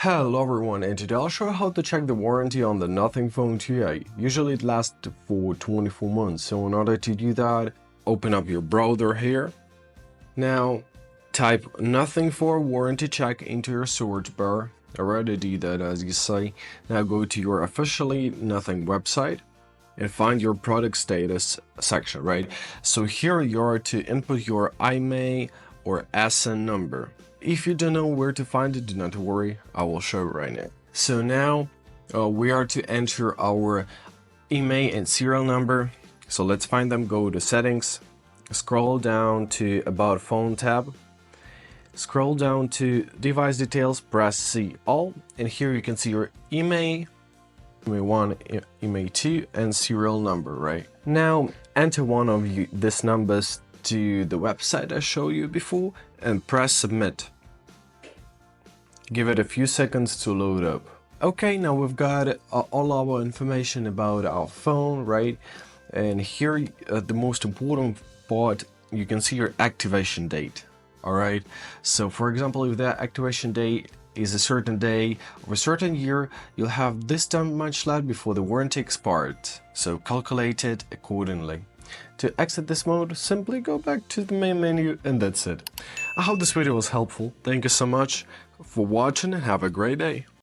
Hello everyone, and today I'll show you how to check the warranty on the Nothing Phone 2a. Usually it lasts for 24 months, so in order to do that, open up your browser here. Now, type Nothing for warranty check into your search bar. I already did that as you see. Now go to your officially Nothing website and find your product status section, right? So here you are to input your IMEI or SN number. If you don't know where to find it, do not worry, I will show you right now. So now we are to enter our IMEI and serial number. So let's find them. Go to settings, scroll down to about phone tab, scroll down to device details, press see all, and here you can see your IMEI, IMEI 1, IMEI 2, and serial number, right? Now enter one of these numbers to the website I showed you before and press submit. Give it a few seconds to load up. Okay, now we've got all our information about our phone, right? And here, the most important part, you can see your activation date. All right. So, for example, if that activation date is a certain day of a certain year, you'll have this time much left before the warranty expired. So, calculate it accordingly. To exit this mode, simply go back to the main menu, and that's it. I hope this video was helpful. Thank you so much for watching and have a great day.